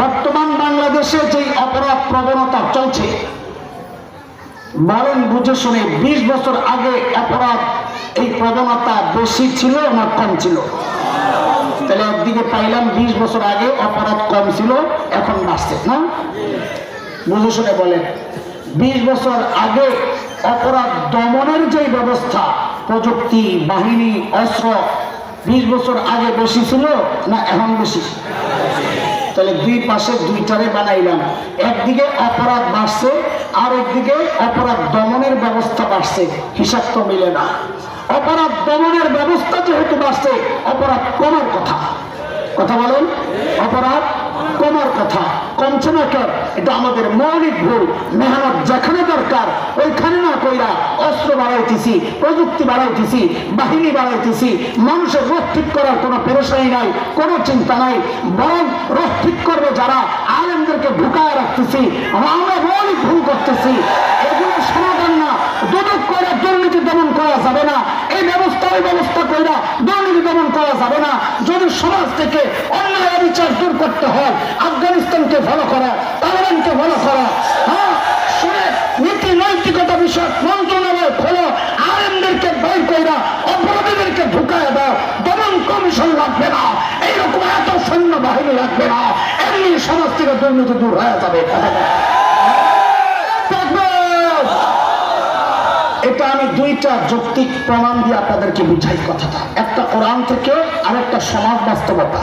বর্তমান বাংলাদেশে যে অপরাধ প্রবণতা চলছে, বলেন বুঝে শুনে 20 বছর আগে অপরাধ এই প্রবণতা বেশি ছিল না কম ছিল? তাহলে একদিকে পাইলাম 20 বছর আগে অপরাধ কম ছিল, এখন বাড়ছে না? বুঝে শুনে বলেন, 20 বছর আগে অপরাধ দমনের যে ব্যবস্থা, প্রযুক্তি, বাহিনী, অস্ত্র 20 বছর আগে বেশি ছিল না এখন বেশি? তাহলে দুই পাশে দুইটারে বানাইলাম, একদিকে অপরাধ বাড়ছে আর একদিকে অপরাধ দমনের ব্যবস্থা বাড়ছে, হিসাব তো মিলে না। অপরাধ দমনের ব্যবস্থা যেহেতু বাড়ছে, অপরাধ কমার কথা, কথা বলেন, অপরাধ কমার কথা, কমছে না কেন? এটা আমাদের মৌলিক ভুল। মেহনত যেখানে দরকার ওইখানে না কইরা অস্ত্র বাড়াইতেছি, প্রযুক্তি বাড়াইতেছি, বাহিনী বাড়াইতেছি, মানুষের রোগ ঠিক করার কোনো পেরেশানি নাই, কোনো চিন্তা নাই। বরং রোগ ঠিক করবে যারা, আলেমদেরকে ঢুকায় রাখতেছি, আমরা মৌলিক ভুল করতেছি। এগুলো সমাধান না। দুদক করে দুর্নীতি দমন করা যাবে না, এই ব্যবস্থা ওই ব্যবস্থা কইরা দুর্নীতি দমন করা যাবে না। যদি সমাজ থেকে অন্যায় অবিচার দূর করতে হয়, আফগানিস্তানকে ভালো করা, তালেবানকে ভালো করা, হ্যাঁ, শুনে নীতি নৈতিকতা বিষয়ক মন্ত্রণালয় খোলো, আলেমদেরকে বের কইরা অপরাধীদেরকে ঢুকায় দাও। দমন কমিশন লাগবে না, এইরকম এত সৈন্য বাহিনী লাগবে না, এমনি সমাজ থেকে দুর্নীতি দূর হয়ে যাবে। এটা আমি দুইটা যৌক্তিক প্রমাণ দিয়ে আপনাদেরকে বুঝাই কথাটা, একটা কোরআন থেকে আর একটা সমাজ বাস্তবতা।